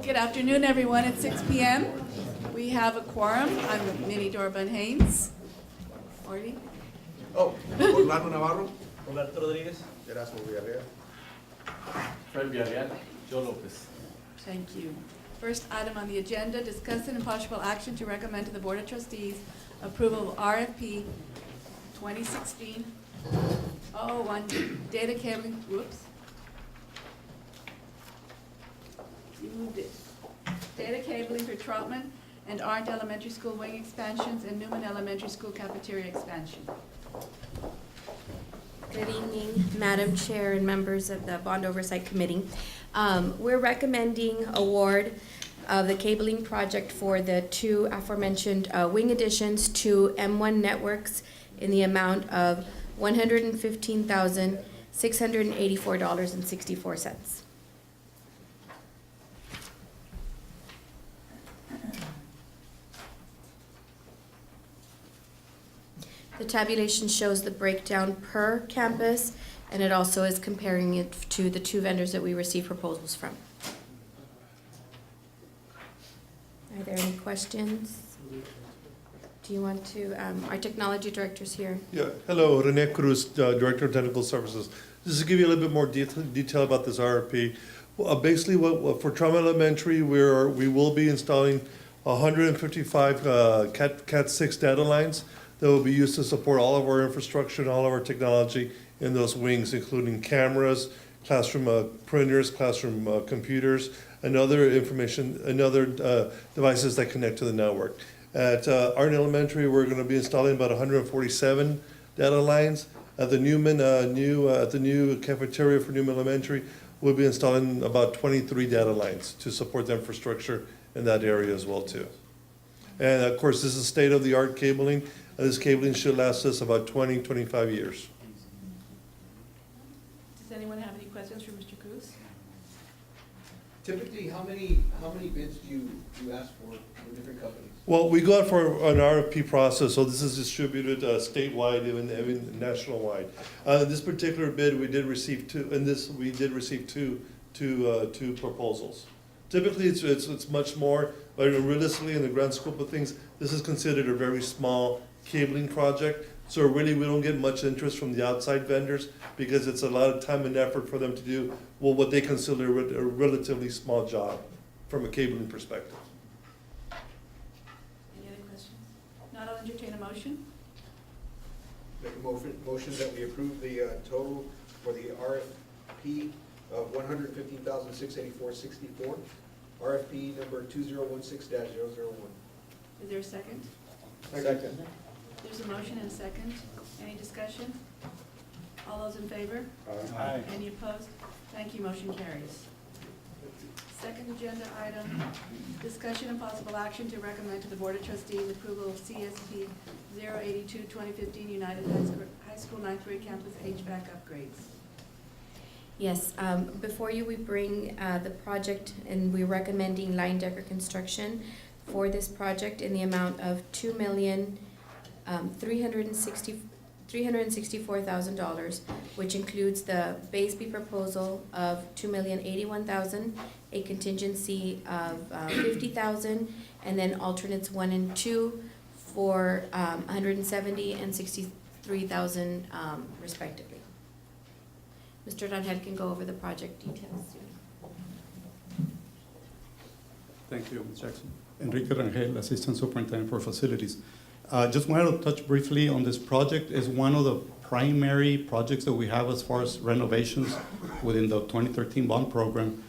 Good afternoon, everyone. It's 6 p.m. We have a quorum. I'm Minnie Dorban Haynes. Orly? Oh, Orlando Navarro. Roberto Rodriguez. Erasmo Villarreal. Fred Villarreal. Joe Lopez. Thank you. First item on the agenda, discussion and possible action to recommend to the Board of Trustees approval of RFP 2016. On data cabling, whoops. You moved it. Data cabling for Trotman and Arndt Elementary School wing expansions and Newman Elementary School cafeteria expansion. Good evening, Madam Chair and members of the Bond Oversight Committee. We're recommending award of the cabling project for the two aforementioned wing additions to M1 Networks in the amount of $115,684.64. The tabulation shows the breakdown per campus, and it also is comparing it to the two vendors that we received proposals from. Are there any questions? Do you want to, our technology director's here. Yeah, hello, Rene Cruz, Director of Technical Services. Just to give you a little bit more detail about this RFP. Basically, for Trauma Elementary, we will be installing 155 Cat 6 data lines that will be used to support all of our infrastructure and all of our technology in those wings, including cameras, classroom printers, classroom computers, and other information and other devices that connect to the network. At Arndt Elementary, we're going to be installing about 147 data lines. At the Newman, at the new cafeteria for Newman Elementary, we'll be installing about 23 data lines to support the infrastructure in that area as well too. And of course, this is state-of-the-art cabling. This cabling should last us about 20, 25 years. Does anyone have any questions for Mr. Cruz? Typically, how many bids do you ask for different companies? Well, we go out for an RFP process, so this is distributed statewide, even national-wide. This particular bid, we did receive two proposals. Typically, it's much more, but realistically, in the grand scope of things, this is considered a very small cabling project. So really, we don't get much interest from the outside vendors because it's a lot of time and effort for them to do what they consider a relatively small job from a cabling perspective. Any other questions? Not, I'll entertain a motion. Make a motion that we approve the total for the RFP of $115,684.64. RFP number 2016-001. Is there a second? Second. There's a motion and a second. Any discussion? All those in favor? Aye. Any opposed? Thank you, motion carries. Second agenda item, discussion and possible action to recommend to the Board of Trustees approval of CSP 082-2015 United High School 9th grade campus HVAC upgrades. Yes, before you we bring the project, and we're recommending Line Decker Construction for this project in the amount of $2,364,000, which includes the base B proposal of $2,081,000, a contingency of $50,000, and then alternates 1 and 2 for $170,000 and $63,000 respectively. Mr. Rangel can go over the project details. Thank you, Ms. Jackson. Enrique Rangel, Assistant Superintendent for Facilities. Just wanted to touch briefly on this project. It's one of the primary projects that we have as far as renovations within the 2013 bond program.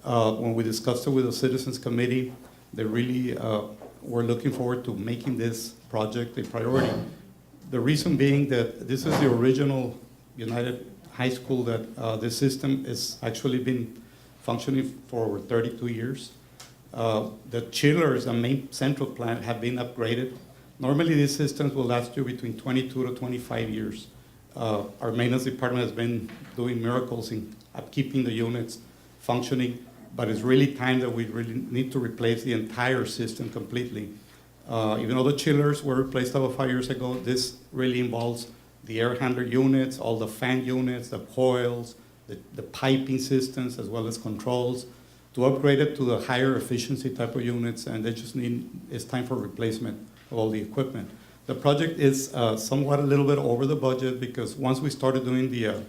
When we discussed it with the Citizens Committee, they really were looking forward to making this project a priority. The reason being that this is the original United High School that this system has actually been functioning for over 32 years. The chillers and main central plant have been upgraded. Normally, these systems will last you between 22 to 25 years. Our maintenance department has been doing miracles in keeping the units functioning, but it's really time that we really need to replace the entire system completely. Even though the chillers were replaced about 5 years ago, this really involves the air handler units, all the fan units, the coils, the piping systems, as well as controls. to upgrade it to the higher efficiency type of units, and they just it's time for replacement of all the equipment. The project is somewhat a little bit over the budget because once we started doing the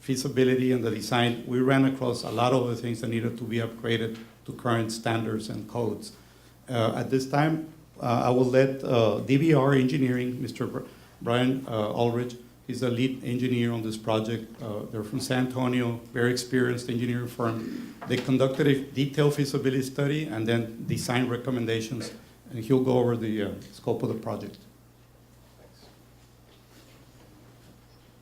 feasibility and the design, we ran across a lot of the things that needed to be upgraded to current standards and codes. At this time, I will let DVR Engineering, Mr. Brian Ulrich, he's the lead engineer on this project. They're from San Antonio, very experienced engineering firm. They conducted a detailed feasibility study and then design recommendations, and he'll go over the scope of the project.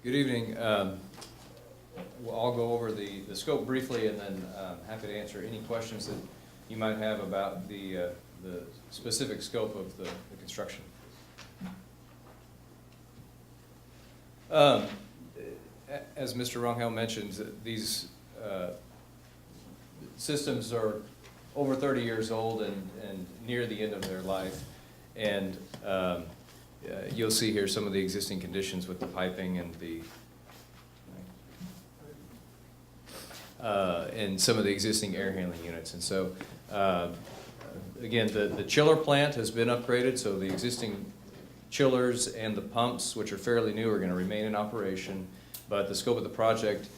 Good evening. I'll go over the scope briefly, and then happy to answer any questions that you might have about the specific scope of the construction. As Mr. Rangel mentioned, these systems are over 30 years old and near the end of their life. And you'll see here some of the existing conditions with the piping and some of the existing air handling units. And so, again, the chiller plant has been upgraded, so the existing chillers and the pumps, which are fairly new, are going to remain in operation. But the scope of the project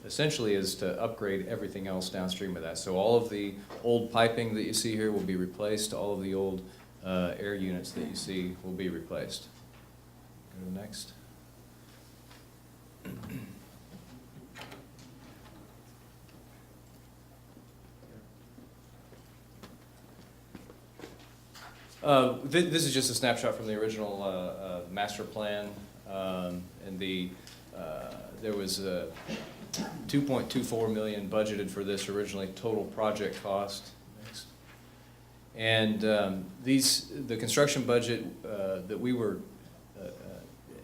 essentially is to upgrade everything else downstream of that. So all of the old piping that you see here will be replaced. All of the old air units that you see will be replaced. Go to the next. This is just a snapshot from the original master plan, and there was $2.24 million budgeted for this originally, total project cost. Next. And the construction budget that we were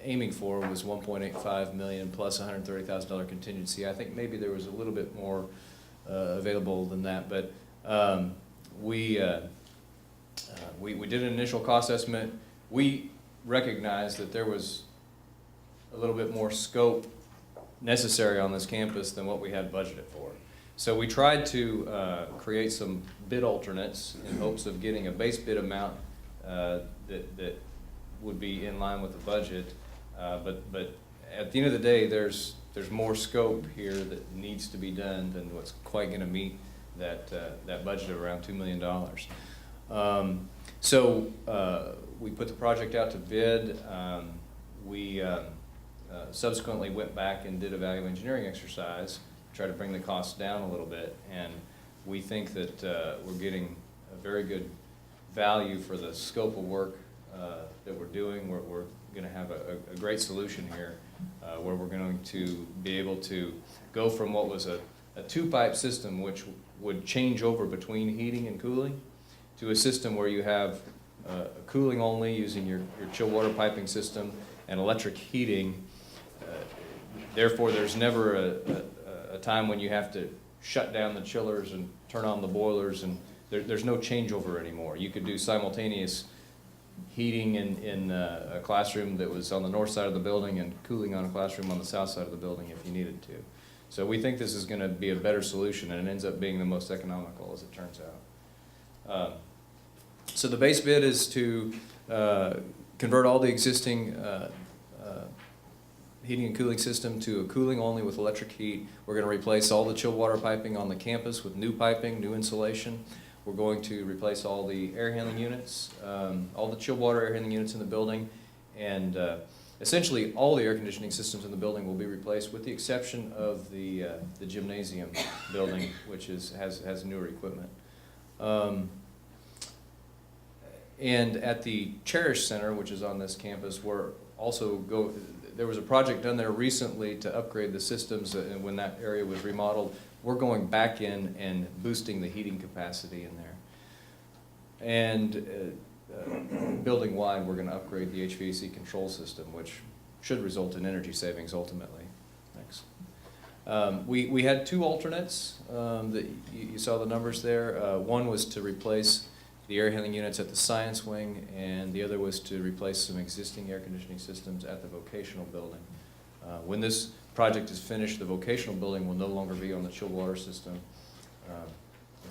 aiming for was $1.85 million plus $130,000 contingency. I think maybe there was a little bit more available than that, but we did an initial cost estimate. We recognized that there was a little bit more scope necessary on this campus than what we had budgeted for. So we tried to create some bid alternates in hopes of getting a base bid amount that would be in line with the budget. But at the end of the day, there's more scope here that needs to be done than what's quite going to meet that budget of around $2 million. So we put the project out to bid. We subsequently went back and did a value engineering exercise to try to bring the costs down a little bit, and we think that we're getting a very good value for the scope of work that we're doing. We're going to have a great solution here where we're going to be able to go from what was a two-pipe system, which would change over between heating and cooling, to a system where you have cooling only using your chill water piping system and electric heating. Therefore, there's never a time when you have to shut down the chillers and turn on the boilers, and there's no changeover anymore. You could do simultaneous heating in a classroom that was on the north side of the building and cooling on a classroom on the south side of the building if you needed to. So we think this is going to be a better solution, and it ends up being the most economical, as it turns out. So the base bid is to convert all the existing heating and cooling system to a cooling only with electric heat. We're going to replace all the chilled water piping on the campus with new piping, new insulation. We're going to replace all the air handling units, all the chilled water air handling units in the building, and essentially all the air conditioning systems in the building will be replaced with the exception of the gymnasium building, which has newer equipment. And at the Cherish Center, which is on this campus, there was a project done there recently to upgrade the systems, and when that area was remodeled, we're going back in and boosting the heating capacity in there. And building-wide, we're going to upgrade the HVAC control system, which should result in energy savings ultimately. Next. We had two alternates that you saw the numbers there. One was to replace the air handling units at the science wing, and the other was to replace some existing air conditioning systems at the vocational building. When this project is finished, the vocational building will no longer be on the chilled water system.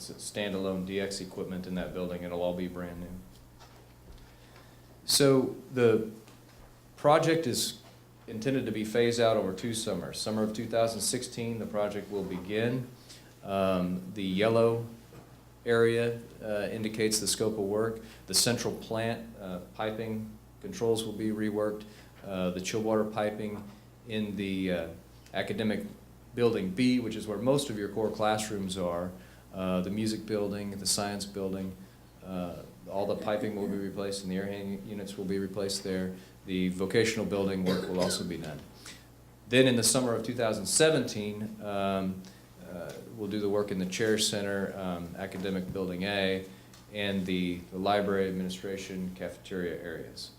It's a standalone DX equipment in that building. It'll all be brand new. So the project is intended to be phased out over 2 summers. Summer of 2016, the project will begin. The yellow area indicates the scope of work. The central plant piping controls will be reworked. The chill water piping in the academic building B, which is where most of your core classrooms are, the music building, the science building, all the piping will be replaced and the air handling units will be replaced there. The vocational building work will also be done. Then in the summer of 2017, we'll do the work in the Chair Center, Academic Building A, and the library, administration, cafeteria areas.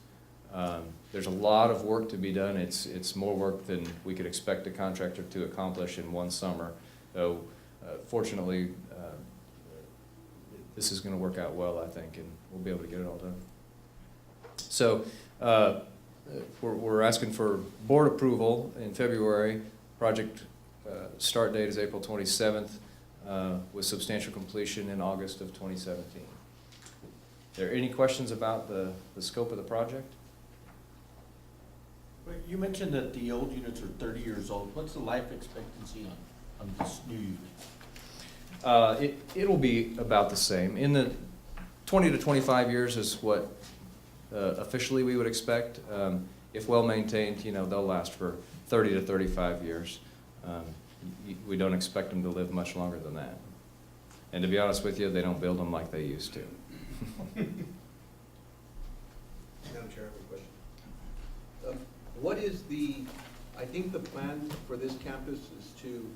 There's a lot of work to be done. It's more work than we could expect a contractor to accomplish in 1 summer. So fortunately, this is going to work out well, I think, and we'll be able to get it all done. So we're asking for board approval in February. Project start date is April 27th, with substantial completion in August of 2017. Are there any questions about the scope of the project? You mentioned that the old units are 30 years old. What's the life expectancy on this new unit? It'll be about the same. In the 20 to 25 years is what officially we would expect. If well maintained, you know, they'll last for 30 to 35 years. We don't expect them to live much longer than that. And to be honest with you, they don't build them like they used to. Madam Chair, I have a question. What is I think the plan for this campus is to,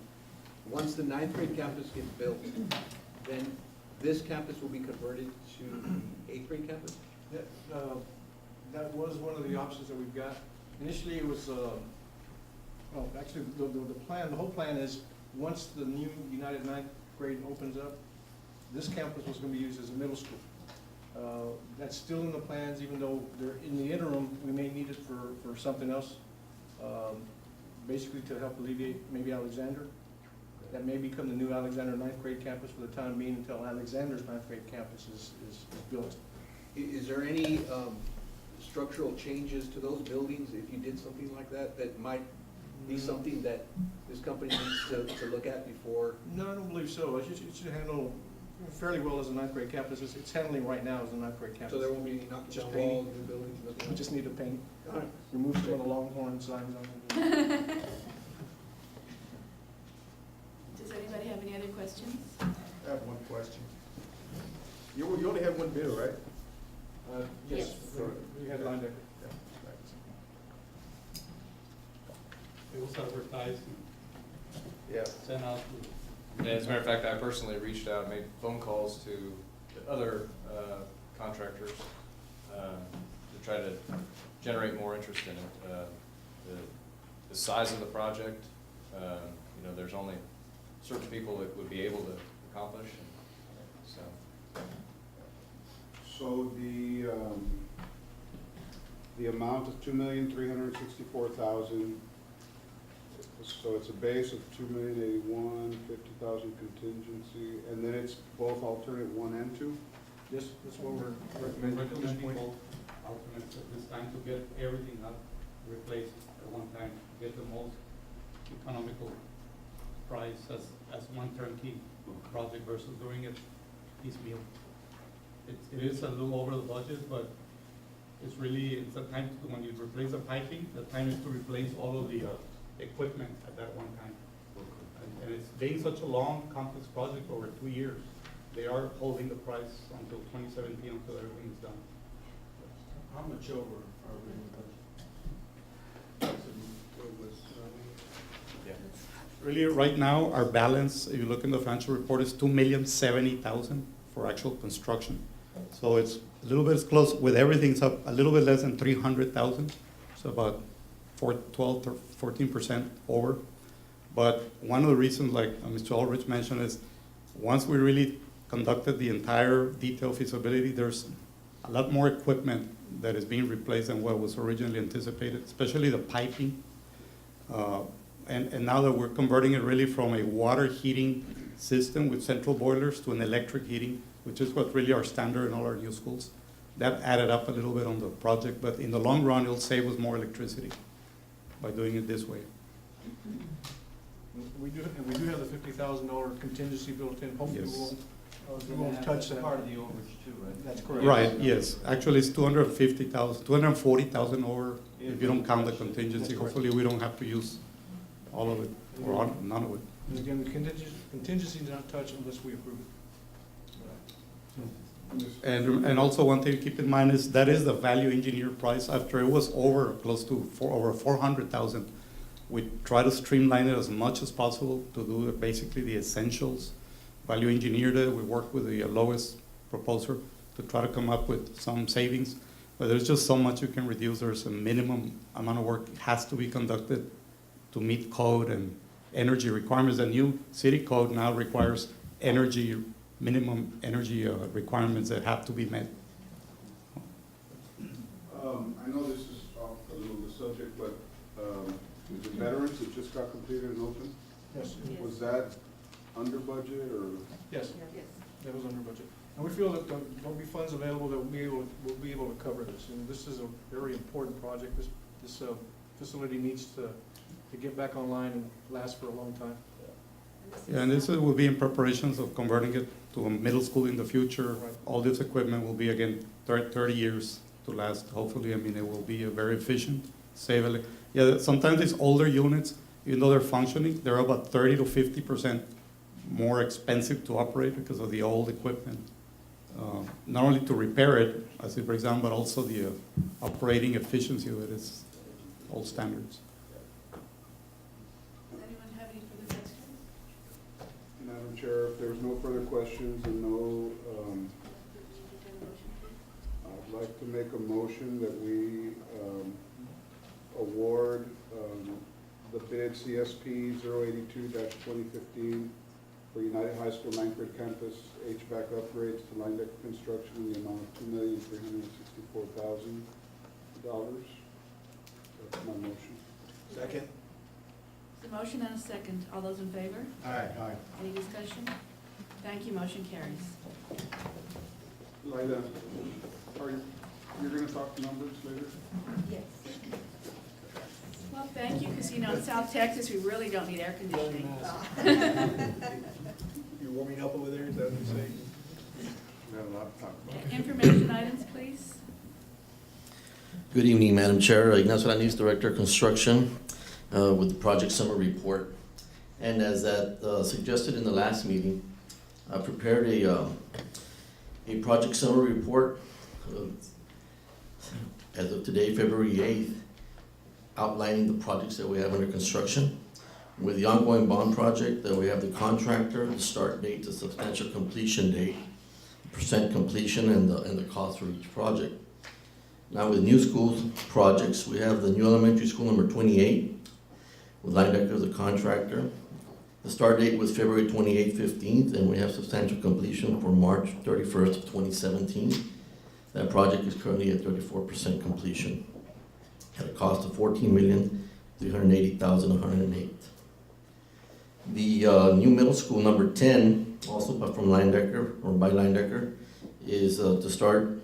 once the 9th grade campus gets built, then this campus will be converted to the 8th grade campus? That was one of the options that we've got. Initially, it was, well, actually, the whole plan is, once the new United 9th grade opens up, this campus was going to be used as a middle school. That's still in the plans, even though in the interim, we may need it for something else, basically to help alleviate maybe Alexander. That may become the new Alexander 9th grade campus for the time being until Alexander's 9th grade campus is built. Is there any structural changes to those buildings if you did something like that, that might be something that this company needs to look at before? No, I don't believe so. It should handle fairly well as a 9th grade campus. It's handling right now as a 9th grade campus. So there won't be any knocking Just down painting. walls, new buildings, nothing We like just need to paint, that? All right. remove some of the Longhorn signs on it. Does anybody have any other questions? I have one question. You only have one bidder, right? Yes, we had lined up. It was advertised, Yeah. sent out. And as a matter of fact, I personally reached out, made phone calls to other contractors to try to generate more interest in it. The size of the project, you know, there's only certain people that would be able to accomplish, and so. So the amount is $2,364,000. So it's a base of $2,081,000, $50,000 contingency, and then it's both alternate 1 and 2? This is what we're recommending at this point. Alternates at this time to get everything up, replaced at one time, get the most economical price as one turnkey project versus doing it piecemeal. It is a little over the budget, but it's the time to, when you replace the piping, the time is to replace all of the equipment at that one time. And it's being such a long, complex project over 2 years, they are holding the price until 2017, until everything is done. How much over are we in the budget? Really, right now, our balance, if you look in the financial report, is $2,070,000 for actual construction. So it's a little bit close, with everything, it's up a little bit less than $300,000. So about 12 or 14% over. But one of the reasons, like Mr. Ulrich mentioned, is once we really conducted the entire detailed feasibility, there's a lot more equipment that is being replaced than what was originally anticipated, especially the piping. And now that we're converting it really from a water heating system with central boilers to an electric heating, which is what really our standard in all our new schools. That added up a little bit on the project, but in the long run, it'll save us more electricity by doing it this way. We do have the $50,000 contingency built in. Hopefully Yes. we won't touch that. Part of the overage too, right? That's correct. Right, yes. Actually, it's 250,000, 240,000 over, if you don't count the contingency. That's correct. Hopefully, we don't have to use all of it, or none of it. And again, the contingency is not touched unless we approve it. And also one thing to keep in mind is that is the value engineer price. After it was over close to over 400,000, we try to streamline it as much as possible to do basically the essentials. Value engineered it. We worked with the lowest proposer to try to come up with some savings. But there's just so much you can reduce. There's a minimum amount of work has to be conducted to meet code and energy requirements. The new city code now requires minimum energy requirements that have to be met. I know this is off a little the subject, but the veterans that just got completed and open, Yes, was that under budget or? yes, that was under budget. And we feel that there'll be funds available that we'll be able to cover this. And this is a very important project. This facility needs to get back online and last for a long time. Yeah, and this will be in preparations of converting it to a middle school in the future. Right. All this equipment will be, again, 30 years to last, hopefully. I mean, it will be very efficient, yeah, sometimes these older units, even though they're functioning, they're about 30 to 50% more expensive to operate because of the old equipment. Not only to repair it, as for example, but also the operating efficiency of it is old standards. Does anyone have any further questions? Madam Chair, if there's no further questions and no, I'd like to make a motion that we award the bid CSP 082-2015 for United High School 9th grade campus HVAC upgrades to line deck construction in the amount of $2,364,000. That's my motion. Second? The motion and a second. All those in favor? Aye. Any discussion? Thank you, motion carries. Lila, you're gonna talk numbers later? Yes. Well, thank you, because in South Texas, we really don't need air conditioning. You're warming up over there, is that what you're saying? We have a lot to talk about. Information items, please. Good evening, Madam Chair. Ignacio Lanis, Director of Construction, with the project summary report. And as that suggested in the last meeting, I prepared a project summary report as of today, February 8th, outlining the projects that we have under construction. With the ongoing bond project, that we have the contractor, the start date, the substantial completion date, percent completion, and the cost for each project. Now with new schools projects, we have the new elementary school number 28, with Linebacker as the contractor. The start date was February 28th, 15th, and we have substantial completion for March 31st of 2017. That project is currently at 34% completion, at a cost of $14,380,108. The new middle school number 10, also from Linebacker, or by Linebacker, is to start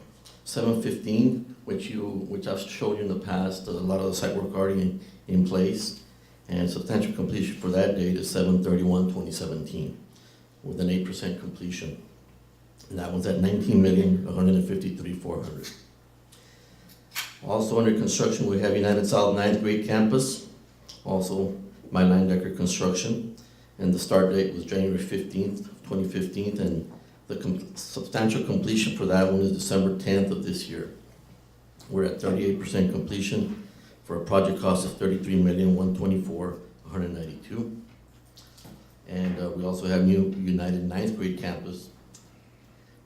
7/15, which I've showed you in the past. A lot of the site work already in place, and substantial completion for that date is 7/31/2017, with an 8% completion. And that one's at $19,153,400. Also under construction, we have United South 9th grade campus, also by Linebacker Construction, and the start date was January 15th, 2015, and the substantial completion for that one is December 10th of this year. We're at 38% completion for a project cost of $33,124,192. And we also have new United 9th grade campus,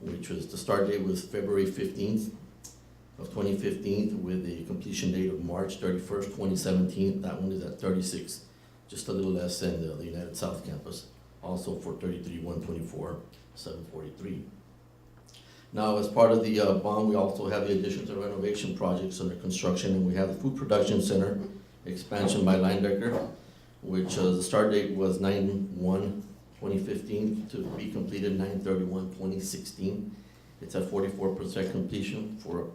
which was, the start date was February 15th of 2015 with a completion date of March 31st, 2017. That one is at 36, just a little less than the United South campus, also for $33,124,743. Now, as part of the bond, we also have the additions of renovation projects under construction, and we have the Food Production Center expansion by Linebacker, which the start date was 9/1 2015 to be completed 9/31/2016. It's at 44% completion for a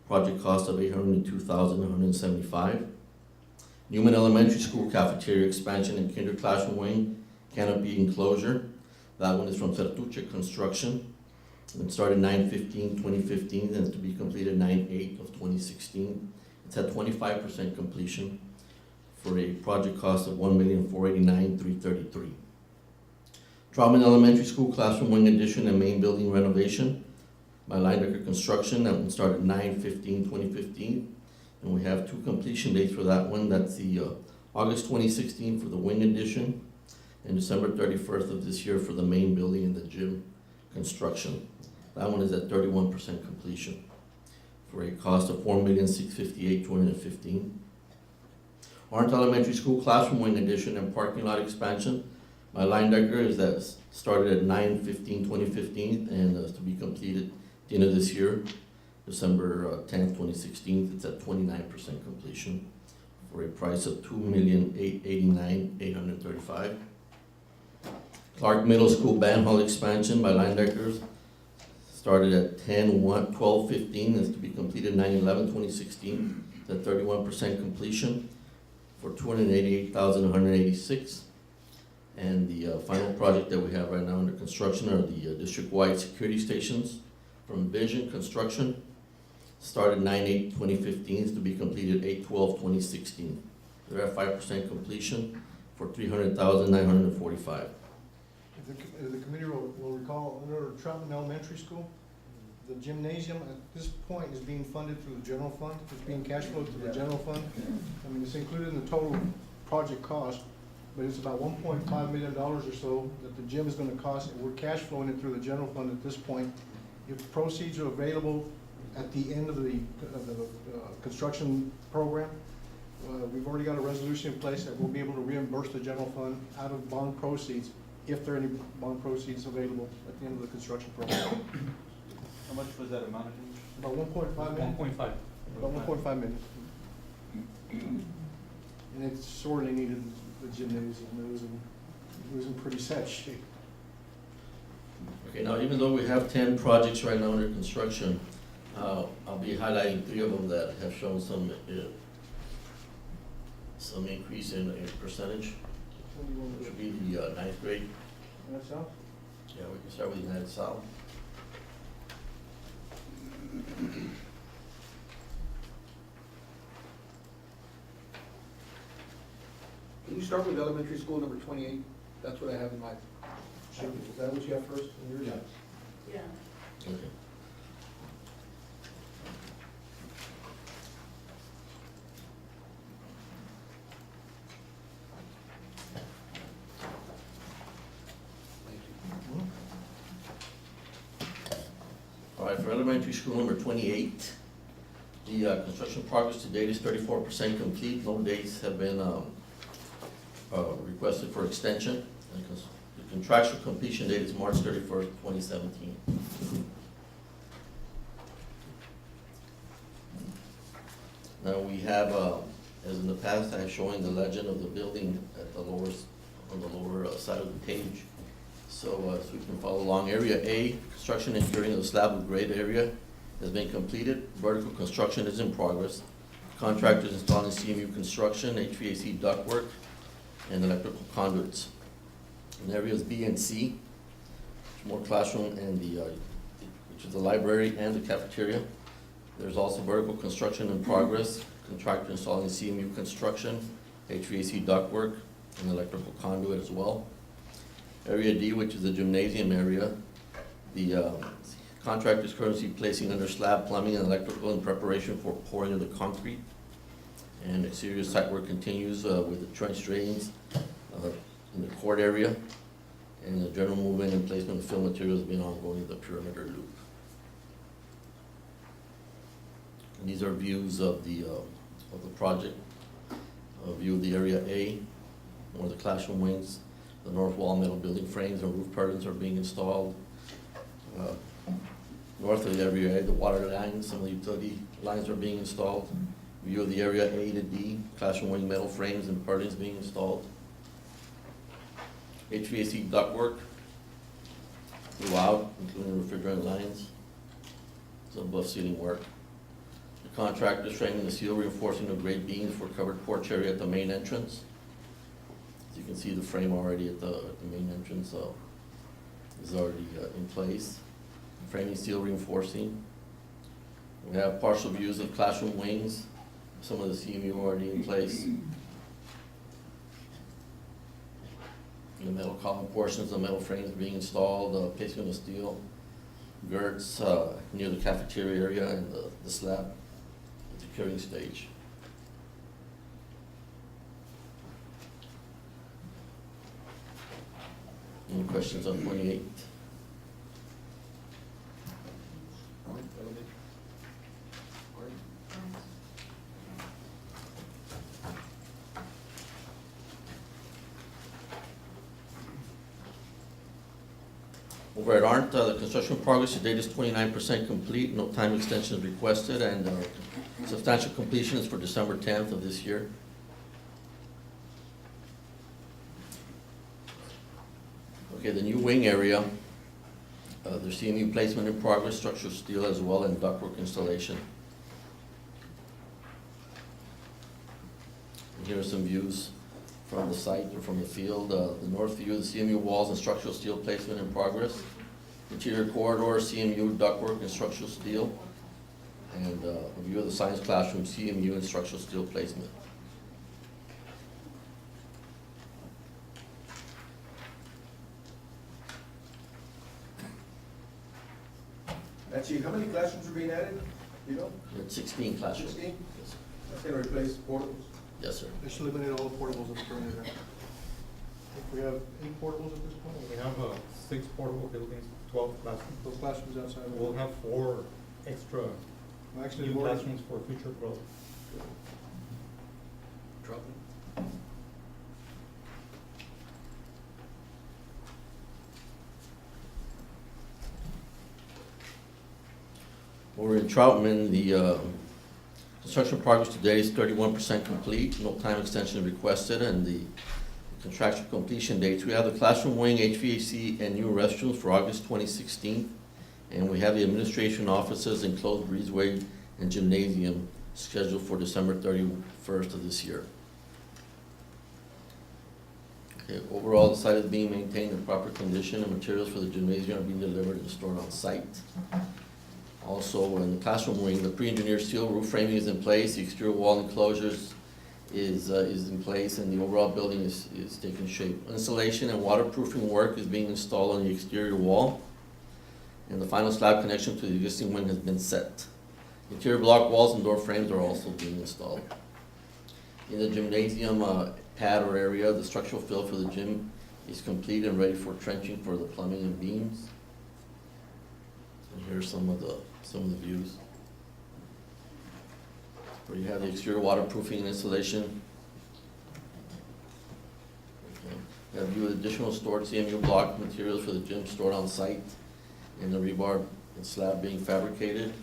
project cost of $802,175. Newman Elementary School cafeteria expansion and kinder classroom wing canopy enclosure. That one is from Sertuche Construction. It started 9/15/2015 and is to be completed 9/8/2016. It's at 25% completion for a project cost of $1,489,333. Troutman Elementary School classroom wing addition and main building renovation by Linebacker Construction. That one started 9/15/2015, and we have two completion dates for that one. That's the August 2016 for the wing addition and December 31st of this year for the main building and the gym construction. That one is at 31% completion for a cost of $4,658,215. Orange Elementary School classroom wing addition and parking lot expansion by Linebacker is that started at 9/15/2015 and is to be completed at the end of this year, December 10th, 2016. It's at 29% completion for a price of $2,889,835. Clark Middle School band hall expansion by Linebackers started at 10/12/15 and is to be completed 9/11/2016. It's at 31% completion for $288,186. And the final project that we have right now under construction are the district-wide security stations from Vision Construction. Started 9/8/2015 to be completed 8/12/2016. They're at 5% completion for $300,945. If the committee will recall, under Troutman Elementary School, the gymnasium at this point is being funded through the general fund. It's being cash flowed through the general fund. I mean, it's included in the total project cost, but it's about $1.5 million or so that the gym is gonna cost, and we're cash flowing it through the general fund at this point. If proceeds are available at the end of the construction program, we've already got a resolution in place that we'll be able to reimburse the general fund out of bond proceeds, if there are any bond proceeds available at the end of the construction program. How much was that amount? About 1.5 million. 1.5. About 1.5 million. And it's sorely needed, the gymnasium. It was in pretty sad shape. Okay, now even though we have 10 projects right now under construction, I'll be highlighting 3 of them that have shown some increase in percentage, which would be the 9th grade. That's all? Yeah, we can start with United South. Can you start with elementary school number 28? That's what I have in my, is that what you have first? in yours? Yeah. Okay. All right, for elementary school number 28, the construction progress to date is 34% complete. No dates have been requested for extension. And the contractual completion date is March 31st, 2017. Now we have, as in the past, I'm showing the legend of the building at the lower, on the lower side of the page. So we can follow along. Area A, construction and curing of the slab of grade area has been completed. Vertical construction is in progress. Contractors installing CMU construction, HVAC ductwork, and electrical conduits. In areas B and C, more classroom and which is the library and the cafeteria. There's also vertical construction in progress. Contractor installing CMU construction, HVAC ductwork, and electrical conduit as well. Area D, which is the gymnasium area, the contractor is currently placing under slab plumbing and electrical in preparation for pouring of the concrete. And exterior site work continues with the trench drains in the court area, and the general movement and placement of fill materials has been ongoing in the perimeter loop. And these are views of the project. A view of the area A, where the classroom wings, the north wall metal building frames and roof curtains are being installed. North of the area A, the water lines, some of the utility lines are being installed. View of the area A to D, classroom wing metal frames and curtains being installed. HVAC ductwork throughout, including refrigerant lines. It's above ceiling work. The contractor is framing the steel reinforcing the grade beams for covered porch area at the main entrance. As you can see, the frame already at the main entrance is already in place. Framing steel reinforcing. We have partial views of classroom wings, some of the CMU already in place. The metal column portions, the metal frames being installed, placement of steel girts near the cafeteria area and the slab at the curing stage. Any questions on 28? Over at Arndt, the construction progress to date is 29% complete, no time extension is requested, and substantial completion is for December 10th of this year. Okay, the new wing area, there's CMU placement in progress, structural steel as well, and ductwork installation. And here are some views from the site or from the field. The north view, the CMU walls and structural steel placement in progress. Interior corridor, CMU ductwork and structural steel. And a view of the science classroom, CMU and structural steel placement. Actually, how many classrooms are being added? You know? We're at 16 classrooms. 16? Yes, That's gonna replace portables? yes, sir. They should eliminate all the portables that's currently there. If we have 8 portables at this point, We have 6 portable buildings, 12 classrooms. those classrooms outside. of- We'll have 4 extra Well, actually, new more. classrooms for future growth. Troutman? Over in Troutman, the construction progress today is 31% complete, no time extension requested, and the contractual completion dates. We have the classroom wing, HVAC, and new restrooms for August 2016, and we have the administration offices, enclosed breezeway, and gymnasium scheduled for December 31st of this year. Okay, overall, the site is being maintained in proper condition, and materials for the gymnasium are being delivered and stored on site. Also, in the classroom wing, the pre-engineered steel roof framing is in place, the exterior wall enclosures is in place, and the overall building is taking shape. Insulation and waterproofing work is being installed on the exterior wall, and the final slab connection to the existing wing has been set. Interior block walls and door frames are also being installed. In the gymnasium pad or area, the structural fill for the gym is complete and ready for trenching for the plumbing and beams. And here's some of the views. Where you have the exterior waterproofing and insulation. Okay. You have view of additional stored CMU block materials for the gym stored on site, and the rebar and slab being fabricated.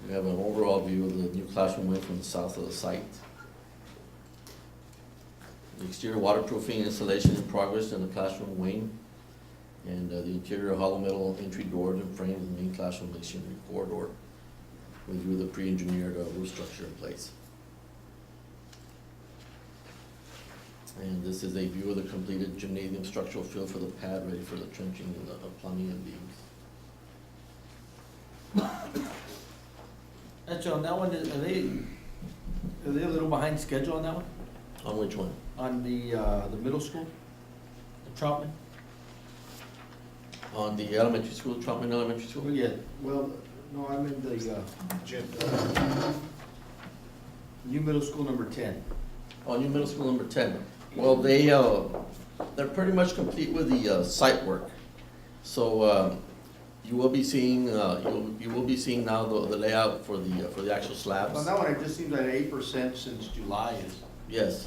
We have an overall view of the new classroom wing from the south of the site. The exterior waterproofing installation in progress in the classroom wing, and the interior hollow metal entry doors and frames in the main classroom masonry corridor, with view of the pre-engineered roof structure in place. And this is a view of the completed gymnasium structural fill for the pad, ready for the trenching and the plumbing and beams. Actually, on that one, are they a little behind schedule on that one? On which one? On the middle school? The Troutman? On the elementary school, Troutman Elementary School? Oh, yeah, well, no, I'm in the, new middle school number 10. On new middle school number 10. Well, they're pretty much complete with the site work. So you will be seeing you will be seeing now the layout for the actual slabs. On that one, it just seems like 8% since July is. Yes.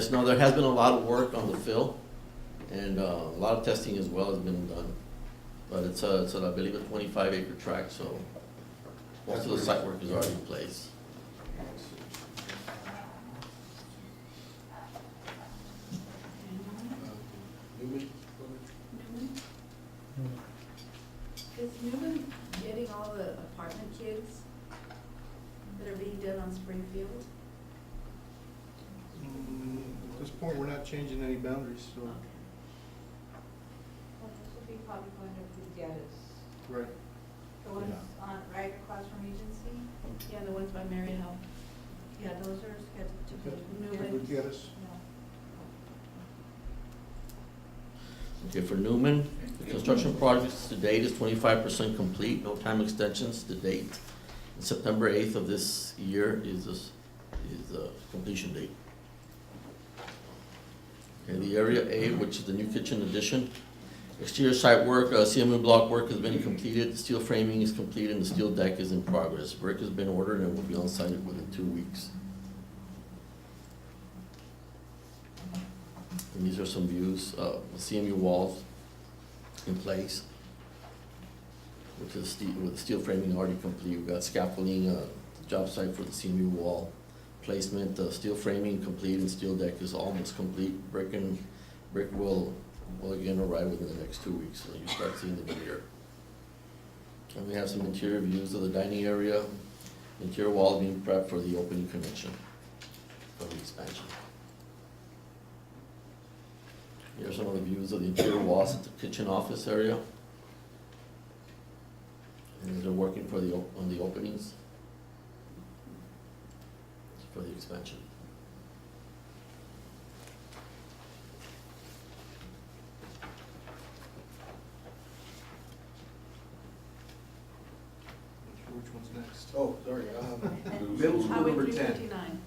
No, there has been a lot of work on the fill, and a lot of testing as well has been done. But it's I believe a 25-acre tract, so most of the site work is already in place. Is Newman getting all the apartment kids that are being done on Springfield? At this point, we're not changing any boundaries, so. Okay. Well, this would be probably going to Gutierrez, Right. the ones on, right across from Regency. Yeah, the ones by Mary Hill. Yeah, those are scheduled to go to Newman. Gutierrez. Okay, for Newman, the construction projects to date is 25% complete, no time extensions to date. And September 8th of this year is the completion date. Okay, the Area A, which is the new kitchen addition, exterior site work, CMU block work has been completed, the steel framing is complete, and the steel deck is in progress. Brick has been ordered and will be on site within 2 weeks. And these are some views, the CMU walls in place, which is with the steel framing already complete. We've got scaffolding, job site for the CMU wall placement, steel framing complete, and steel deck is almost complete. Brick will again arrive within the next 2 weeks, so you start seeing the veneer. And we have some interior views of the dining area, interior wall being prepped for the opening connection for the expansion. Here are some of the views of the interior walls at the kitchen office area. And they're working on the openings for the expansion. Which one's next? Oh, sorry, middle school Highway number 10. 359.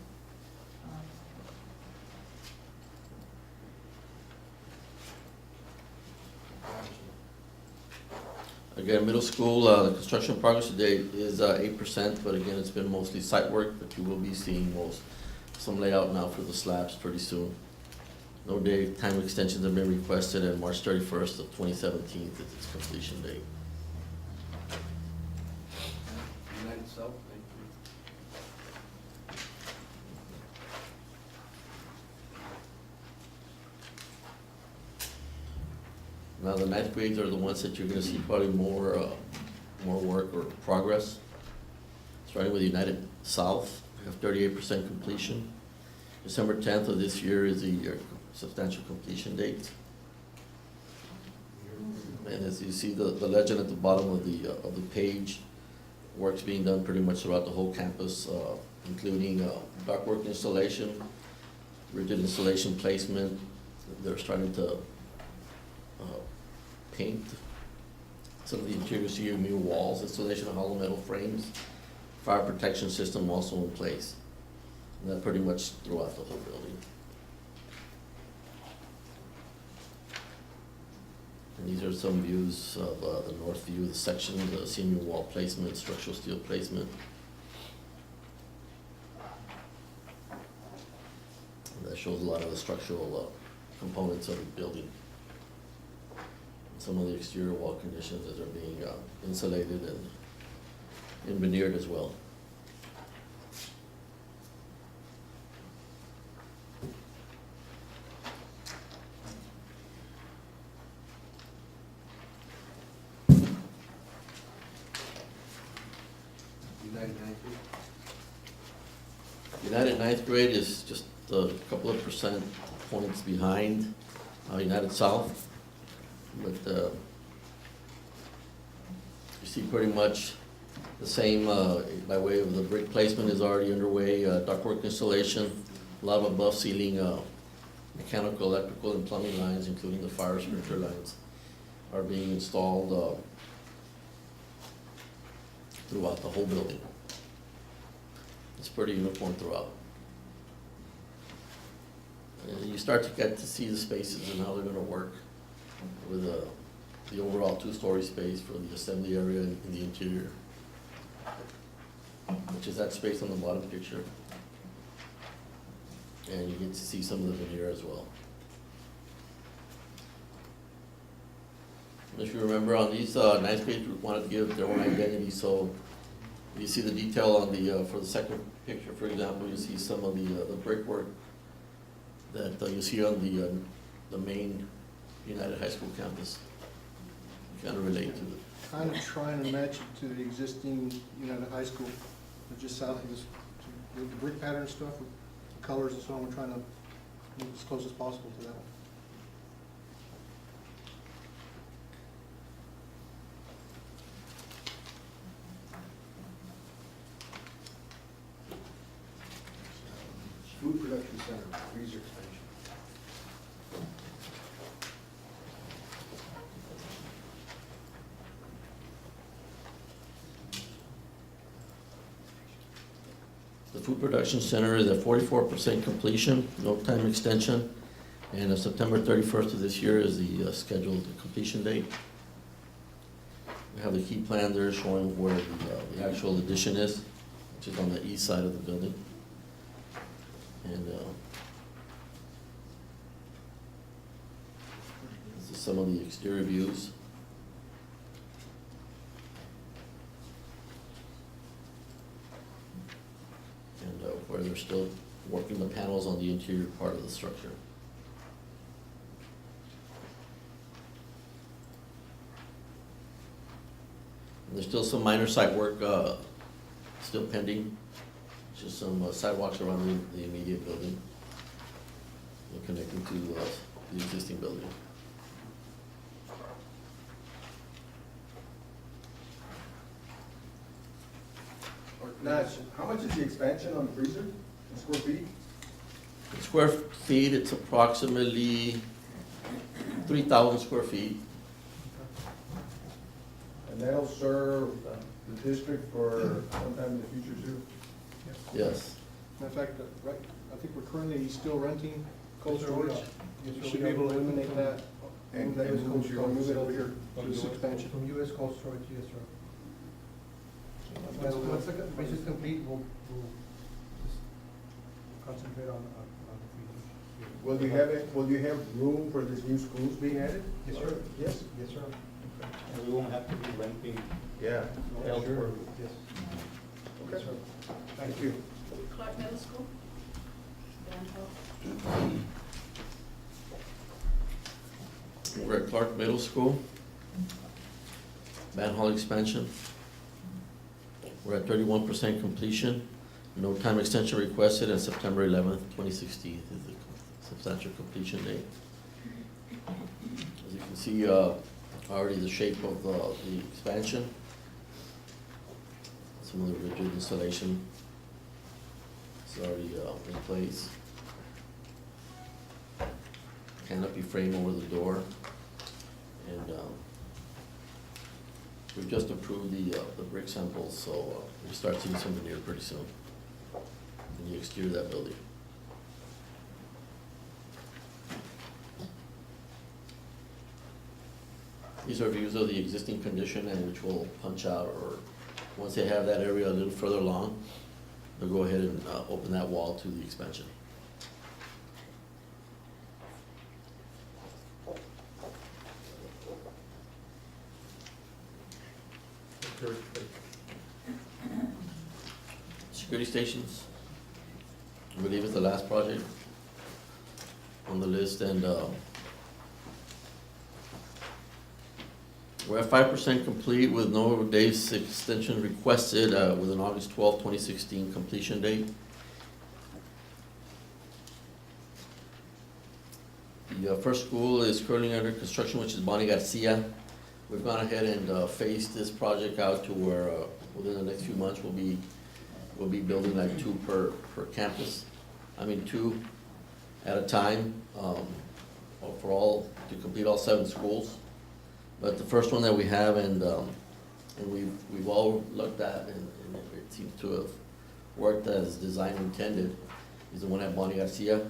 Again, middle school, the construction progress today is 8%, but again, it's been mostly site work, but you will be seeing some layout now for the slabs pretty soon. No day time extensions have been requested, and March 31st of 2017 is its completion date. United South, thank you. Now, the ninth grades are the ones that you're gonna see probably more work or progress. Starting with United South, we have 38% completion. December 10th of this year is the substantial completion date. And as you see the legend at the bottom of the page, work's being done pretty much throughout the whole campus, including ductwork installation, rigid installation placement. They're starting to paint some of the interior CMU walls, installation of hollow metal frames, fire protection system also in place. And that pretty much throughout the whole building. And these are some views of the north view, the section, the CMU wall placement, structural steel placement. And that shows a lot of the structural components of the building. Some of the exterior wall conditions that are being insulated and veneered as well. United Ninth Grade. United ninth grade is just a couple of percent points behind United South. But you see pretty much the same by way of the brick placement is already underway, ductwork installation, a lot of above ceiling mechanical, electrical, and plumbing lines, including the fire sprinkler lines, are being installed throughout the whole building. It's pretty uniform throughout. And you start to get to see the spaces and how they're gonna work with the overall two-story space for the assembly area in the interior, which is that space on the bottom picture. And you get to see some of the veneer as well. And if you remember on these ninth grade, we wanted to give their own identity, so you see the detail on the, for the second picture, for example, you see some of the brickwork that you see on the main United High School campus. kind of relate to it. Kind of trying to match it to the existing United High School, just south of this, the brick pattern stuff with colors and so on. We're trying to move as close as possible to that one. Food Production Center, freezer expansion. The Food Production Center is at 44% completion, no time extension, and September 31st of this year is the scheduled completion date. We have the key plan there showing where the actual addition is, which is on the east side of the building. And this is some of the exterior views. And where they're still working the panels on the interior part of the structure. And there's still some minor site work still pending, just some sidewalks around the immediate building and connecting to the existing building. Nash, how much is the expansion on the freezer, in square feet? In square feet, it's approximately 3,000 square feet. And that'll serve the district for sometime in the future too? Yes. Matter of fact, right, I think we're currently still renting cold Yes, sir, we storage. are. We should be able to eliminate that. And that is move move it over here to this expansion. From US cold storage, yes, sir. That'll- Once the base is complete, we'll just concentrate on the freezers. Will you have room for these new schools being added? Yes, sir. Yes? Yes, sir. And we won't have to be renting Yeah. elsewhere, yes. Yes, sir. Thank you. Clark Middle School? Band hall? We're at Clark Middle School. Band hall expansion. We're at 31% completion. No time extension requested, and September 11th, 2016 is the substantial completion date. As you can see, already the shape of the expansion. Some of the rigid installation is already in place. Canopy frame over the door. And we've just approved the brick samples, so we start seeing some veneer pretty soon in the exterior of that building. These are views of the existing condition, and which will punch out, or once they have that area a little further along, they'll go ahead and open that wall to the expansion. Security stations, I believe is the last project on the list, and we're at 5% complete with no days extension requested with an August 12, 2016 completion date. The first school is currently under construction, which is Bonnie Garcia. We've gone ahead and phased this project out to where within the next few months we'll be building like two per campus. I mean, two at a time to complete all 7 schools. But the first one that we have and we've all looked at and it seems to have worked as designed intended is the one at Bonnie Garcia,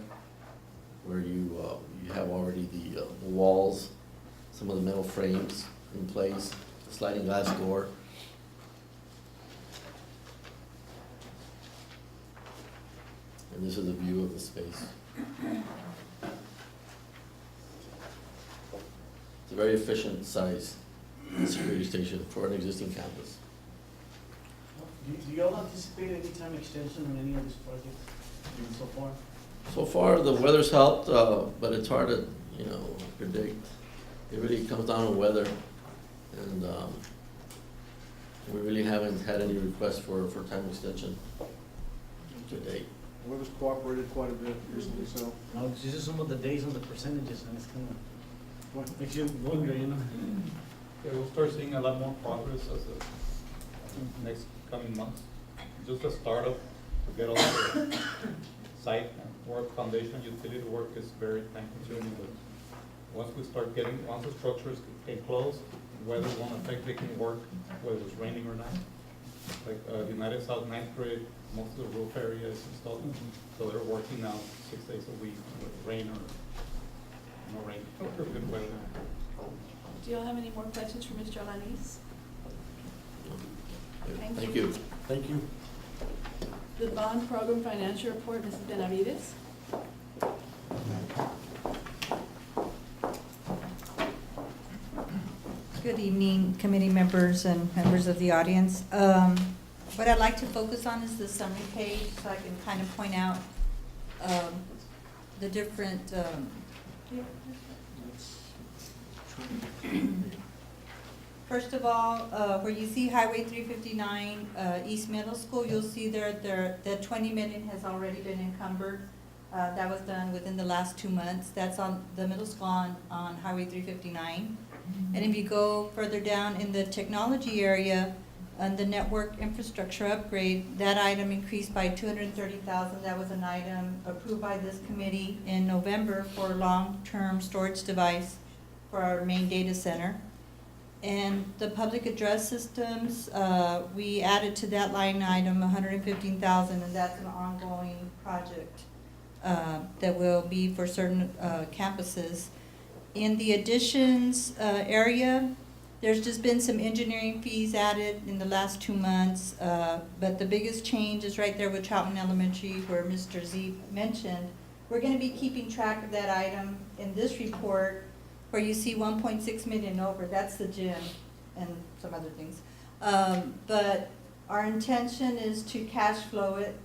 where you have already the walls, some of the metal frames in place, the sliding glass door. And this is a view of the space. It's a very efficient size security station for an existing campus. Do you all anticipate any time extension on any of these projects so far? So far, the weather's helped, but it's hard to, predict. It really comes down to weather. We really haven't had any requests for time extension to date. Weather's cooperated quite a bit recently, so. No, these are some of the days on the percentages, and it's kind What? of, makes you wonder, you know? Yeah, we'll start seeing a lot more progress as the next coming months. Just the startup to get all the site work, foundation, utility work is very time consuming, but once we start getting, once the structures get closed, weather won't affect making work, whether it's raining or not. Like, United South Ninth Grade, most of the roof area is installed, so they're working now 6 days a week with rain or no rain, or good weather. Do you all have any more questions for Mr. Alanis? Thank Thank you. you. Thank you. The bond program financial report, Mrs. Benavides. Good evening, committee members and members of the audience. What I'd like to focus on is the summary page, so I can kind of point out the different, first of all, where you see Highway 359 East Middle School, you'll see the 20 million has already been encumbered. That was done within the last 2 months. That's on the middle school on Highway 359. And if you go further down in the technology area, on the network infrastructure upgrade, that item increased by 230,000. That was an item approved by this committee in November for long-term storage device for our main data center. And the public address systems, we added to that line item 115,000, and that's an ongoing project that will be for certain campuses. In the additions area, there's just been some engineering fees added in the last 2 months, but the biggest change is right there with Troutman Elementary, where Mr. Z mentioned. We're going to be keeping track of that item in this report, where you see 1.6 million over. That's the gym and some other things. But our intention is to cash flow it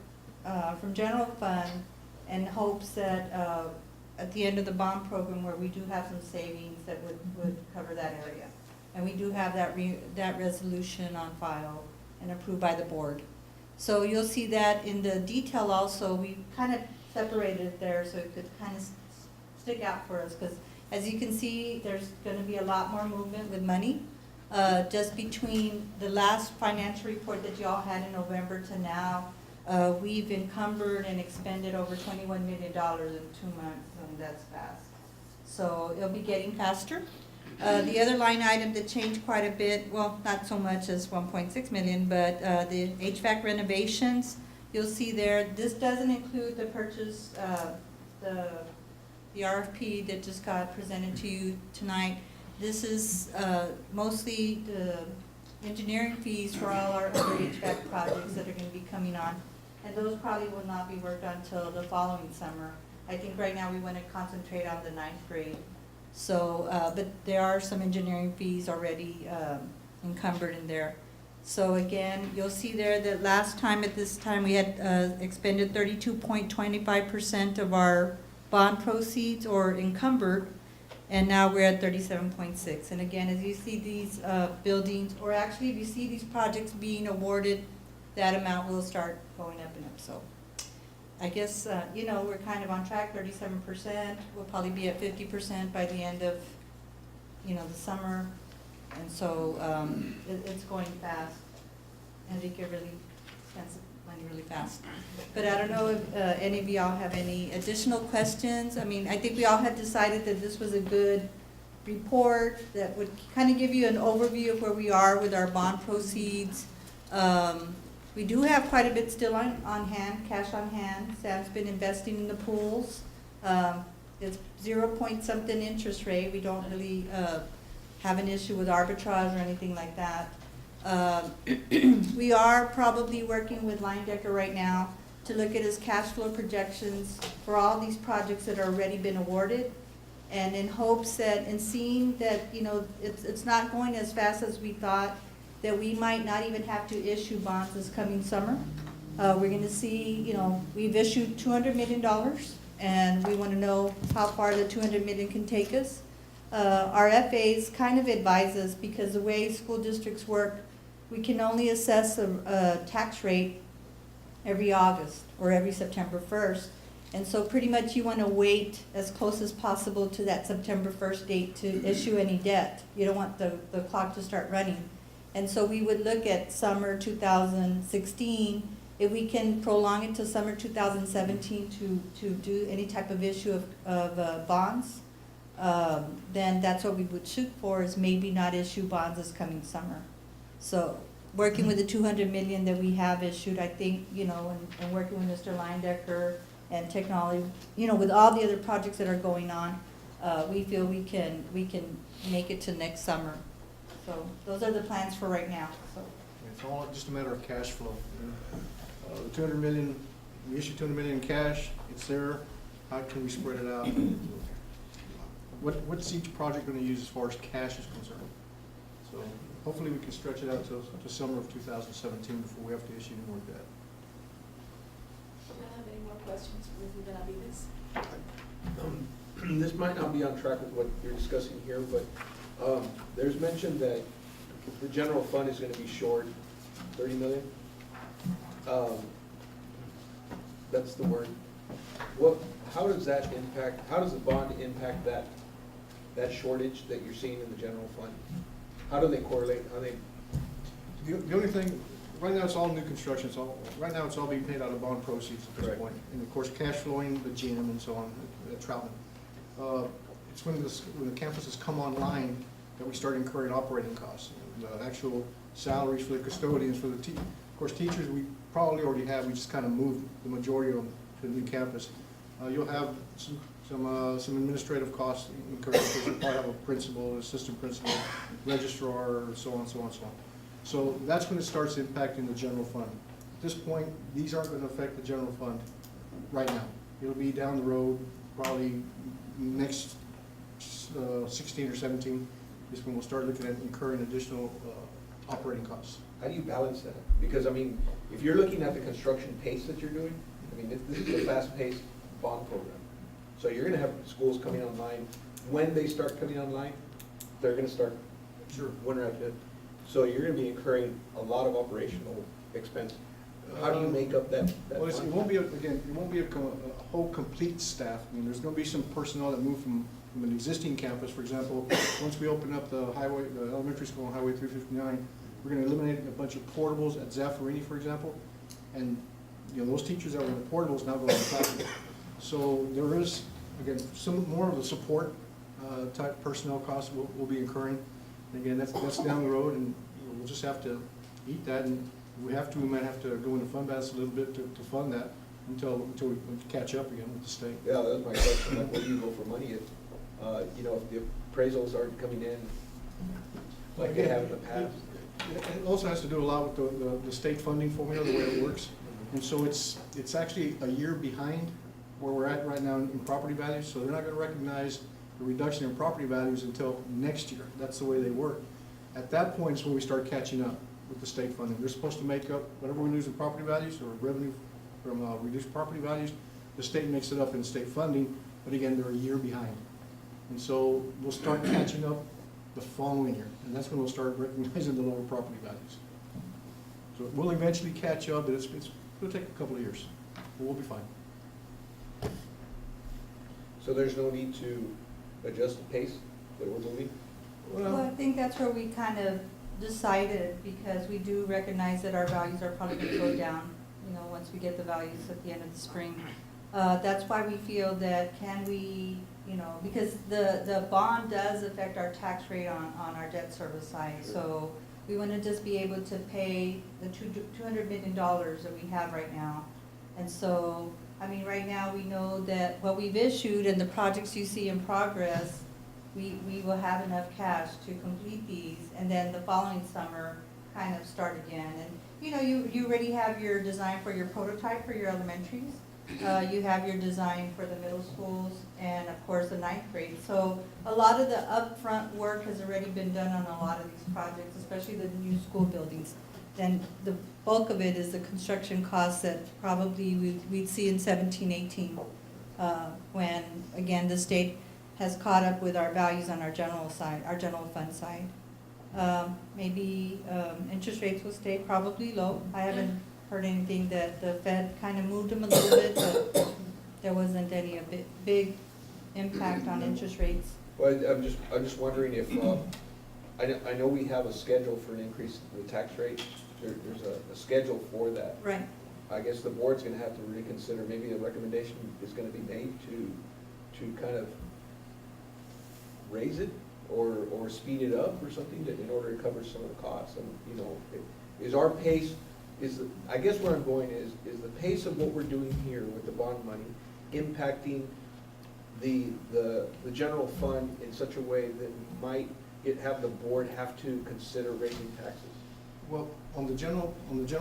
from general fund in hopes that at the end of the bond program, where we do have some savings that would cover that area. And we do have that resolution on file and approved by the board. So you'll see that in the detail also. We kind of separated it there so it could kind of stick out for us, because as you can see, there's going to be a lot more movement with money. Just between the last financial report that you all had in November to now, we've encumbered and expended over $21 million in 2 months, and that's fast. So it'll be getting faster. The other line item that changed quite a bit, well, not so much as 1.6 million, but the HVAC renovations, you'll see there, this doesn't include the purchase, the RFP that just got presented to you tonight. This is mostly the engineering fees for all our other HVAC projects that are going to be coming on. And those probably will not be worked on until the following summer. I think right now we want to concentrate on the 9th grade. So, but there are some engineering fees already encumbered in there. So again, you'll see there that last time at this time we had expended 32.25% of our bond proceeds or encumbered, and now we're at 37.6. And again, as you see these buildings, or actually if you see these projects being awarded, that amount will start going up and up. So I guess, you know, we're kind of on track, 37%. We'll probably be at 50% by the end of, you know, the summer. And so it's going fast. Enrique really spends money really fast. But I don't know if any of y'all have any additional questions. I mean, I think we all had decided that this was a good report that would kind of give you an overview of where we are with our bond proceeds. We do have quite a bit still on hand, cash on hand. Sam's been investing in the pools. It's 0-point-something interest rate. We don't really have an issue with arbitrage or anything like that. We are probably working with Line Decker right now to look at his cash flow projections for all these projects that are already been awarded, and in hopes that, and seeing that, you know, it's not going as fast as we thought, that we might not even have to issue bonds this coming summer. We're going to see, you know, we've issued $200 million, and we want to know how far the $200 million can take us. Our FAs kind of advise us, because the way school districts work, we can only assess a tax rate every August or every September 1st. And so pretty much you want to wait as close as possible to that September 1st date to issue any debt. You don't want the clock to start running. And so we would look at summer 2016, if we can prolong it to summer 2017 to do any type of issue of bonds, then that's what we would shoot for, is maybe not issue bonds this coming summer. So working with the 200 million that we have issued, I think, and working with Mr. Leindecker and technology, with all the other projects that are going on, we feel we can make it to next summer. So those are the plans for right now, so. It's all just a matter of cash flow. The 200 million, we issued 200 million in cash, it's there, how can we spread it out? What's each project gonna use as far as cash is concerned? So hopefully we can stretch it out to summer of 2017 before we have to issue any more debt. Do you have any more questions for Ms. Benavides? This might not be on track with what you're discussing here, but there's mention that the general fund is gonna be short 30 million. That's the word. How does that impact, how does the bond impact that shortage that you're seeing in the general fund? How do they correlate? The only thing, right now it's all new construction, right now it's all being paid out of bond proceeds at this Correct. point. And of course, cash flowing, the gym and so on, at Troutman. It's when the campuses come online that we start incurring operating costs. The actual salaries for the custodians, for the of course, teachers, we probably already have, we just kind of moved the majority of them to the new campus. You'll have some administrative costs incurred, because you'll probably have a principal, assistant principal, registrar, so on, so on, so on. So that's when it starts impacting the general fund. At this point, these aren't gonna affect the general fund right now. It'll be down the road, probably next 16 or 17, is when we'll start looking at incurring additional operating costs. How do you balance that? Because, I mean, if you're looking at the construction pace that you're doing, I mean, this is a fast-paced bond program. So you're gonna have schools coming online. When they start coming online, they're gonna start winter after that. So you're gonna be incurring a lot of operational expense. How do you make up that Well, it fund? won't be, it won't be a whole complete staff. I mean, there's gonna be some personnel that move from an existing campus. For example, once we open up the elementary school on Highway 359, we're gonna eliminate a bunch of portables at Zaffarini, for example. And, those teachers that were in the portables now go to the classroom. So there is, again, some more of the support type personnel costs will be incurring. And again, that's down the road, and we'll just have to eat that, and if we have to, we might have to go into fund balance a little bit to fund that until we catch up again with the state. Yeah, that was my question, like, where do you go for money if, if the appraisals aren't coming in like they have in the past? It also has to do a lot with the state funding formula, the way it works. And so it's actually a year behind where we're at right now in property values, so they're not gonna recognize the reduction in property values until next year. That's the way they work. At that point is when we start catching up with the state funding. They're supposed to make up whatever we lose in property values or revenue from reduced property values. The state makes it up in state funding, but again, they're a year behind. And so we'll start catching up the following year, and that's when we'll start recognizing the lower property values. So we'll eventually catch up, but it'll take a couple of years, but we'll be fine. So there's no need to adjust the pace that we're moving? Well, I think that's where we kind of decided, because we do recognize that our values are probably gonna go down, once we get the values at the end of the spring. That's why we feel that can we, because the bond does affect our tax rate on our debt service side. So we want to just be able to pay the $200 million that we have right now. And so, I mean, right now we know that what we've issued and the projects you see in progress, we will have enough cash to complete these, and then the following summer kind of start again. And you already have your design for your prototype for your elementaries. You have your design for the middle schools, and of course the 9th grade. So a lot of the upfront work has already been done on a lot of these projects, especially the new school buildings. Then the bulk of it is the construction costs that probably we'd see in 17, 18, when again the state has caught up with our values on our general side, our general fund side. Maybe interest rates will stay probably low. I haven't heard anything that the Fed kind of moved them a little bit, but there wasn't any big impact on interest rates. Well, I'm just wondering if, I know we have a schedule for an increase in the tax rate. There's a schedule for that. Right. I guess the board's gonna have to reconsider, maybe a recommendation is gonna be made to kind of raise it or speed it up or something in order to cover some of the costs. And, you know, is our pace, I guess where I'm going is the pace of what we're doing here with the bond money impacting the general fund in such a way that might have the board have to consider raising taxes? Well, on the general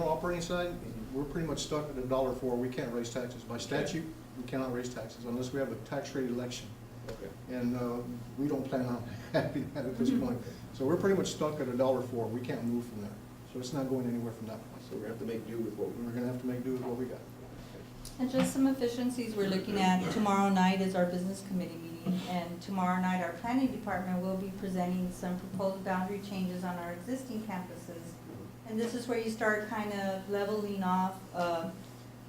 operating side, we're pretty much stuck at $1.04. We can't raise taxes. By statute, we cannot raise taxes unless we have a tax rate election. Okay. And we don't plan on having that at this point. So we're pretty much stuck at $1.04. We can't move from there. So it's not going anywhere from that point. So we're gonna have to make do with what We're gonna have to make do with what we got. And just some efficiencies we're looking at. Tomorrow night is our business committee meeting, and tomorrow night our planning department will be presenting some proposed boundary changes on our existing campuses. And this is where you start kind of leveling off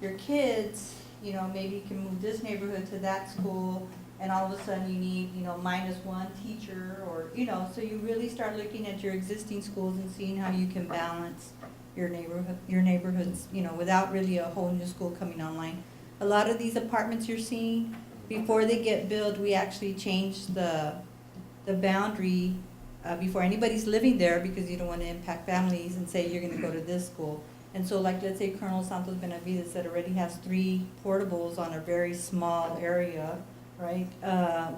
your kids, you know, maybe you can move this neighborhood to that school, and all of a sudden you need, you know, -1 teacher, or, you know, so you really start looking at your existing schools and seeing how you can balance your neighborhoods, you know, without really a whole new school coming online. A lot of these apartments you're seeing, before they get built, we actually change the boundary before anybody's living there, because you don't want to impact families and say you're gonna go to this school. And so, like, let's say Colonel Santos Benavides that already has 3 portables on a very small area, right?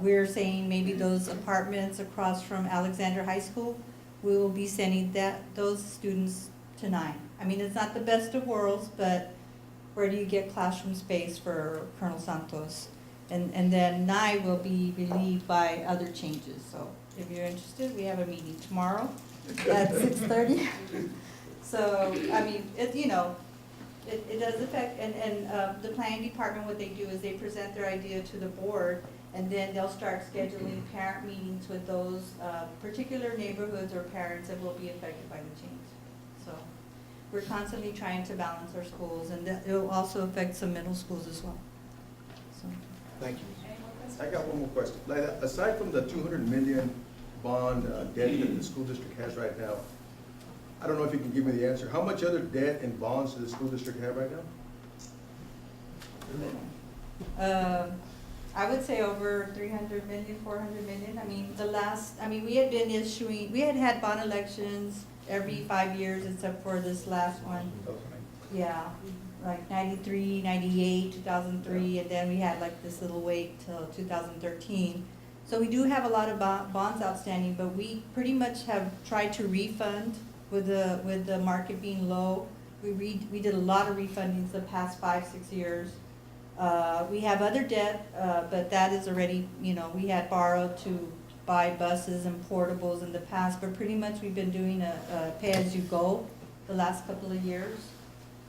We're saying maybe those apartments across from Alexander High School, we will be sending those students to 9. I mean, it's not the best of worlds, but where do you get classroom space for Colonel Santos? And then 9 will be relieved by other changes. So if you're interested, we have a meeting tomorrow at 6:30. So, I mean, you know, it does affect, and the planning department, what they do is they present their idea to the board, and then they'll start scheduling parent meetings with those particular neighborhoods or parents that will be affected by the change. So we're constantly trying to balance our schools, and it will also affect some middle schools as well. So. Thank you. Any more questions? I got one more question. Like, aside from the 200 million bond debt that the school district has right now, I don't know if you can give me the answer. How much other debt and bonds does the school district have right now? I would say over 300 million, 400 million. I mean, we had been issuing, we had bond elections every 5 years except for this last one. Yeah, like 93, 98, 2003, and then we had like this little wait till 2013. So we do have a lot of bonds outstanding, but we pretty much have tried to refund with the market being low. We did a lot of refundings the past 5-6 years. We have other debt, but that is already, you know, we had borrowed to buy buses and portables in the past, but pretty much we've been doing a pay-as-you-go the last couple of years.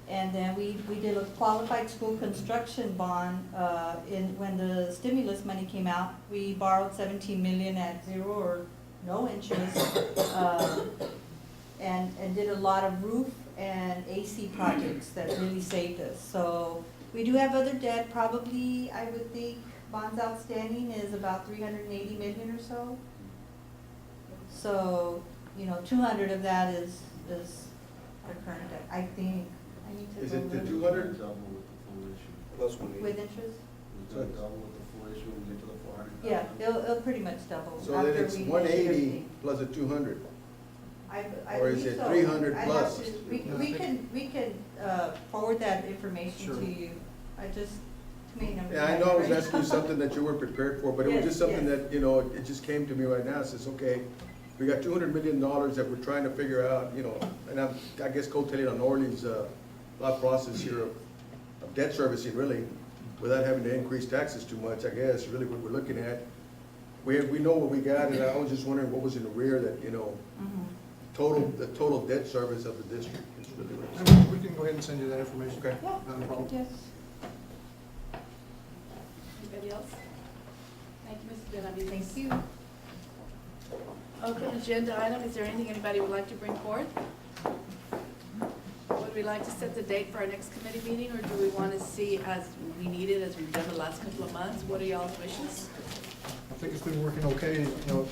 And then we did a qualified school construction bond when the stimulus money came out. We borrowed 17 million at 0 or no interest, and did a lot of roof and AC projects that really saved us. So we do have other debt. Probably, I would think bonds outstanding is about 380 million or so. So, you know, 200 of that is our current debt, I think. I need to Is go it the look. 200? Double with the full issue. Plus one. With interest? It's gonna double with the full issue, we get to the 400,000. Yeah, it'll pretty much double. So then after it's we issue 180 everything. plus a 200. I or is believe it so. 300 I'd have plus? to- We can forward that information Sure. to you. I just, too many numbers. Yeah, I know I was asking you something that you weren't prepared for, but it was Yes, just something yes. that, you know, it just came to me right now. It says, okay, we got $200 million that we're trying to figure out, you know, and I guess coattailing on Orly's thought process here of debt servicing, really, without having to increase taxes too much, I guess, really what we're looking at. We know what we got, and I was just wondering what was in the rear that, you know, Mhm. the total debt service of the district is really what it's. And we can go ahead and send you that information. Okay. Yeah, Not a problem. yes. Anybody else? Thank you, Mrs. Benavides. Thank you. Open agenda item, is there anything anybody would like to bring forth? Would we like to set the date for our next committee meeting, or do we want to see as we need it, as we've done the last couple of months? What are y'all's wishes? I think it's been working okay, you know,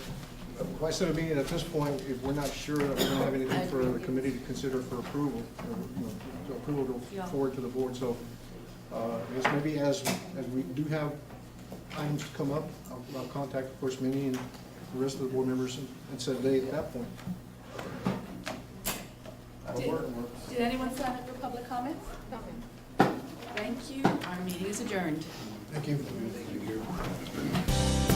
why set a meeting at this point if we're not sure that we're gonna have anything for the committee to consider for approval, or, you know, so approval to Yeah. go forward to the board, so, I guess maybe as we do have items to come up, I'll contact, of course, Minnie and the rest of the board members and set a date at that point. That'll work. Did anyone sign up for public comments? Thank you, our meeting is adjourned. Thank you. Thank you.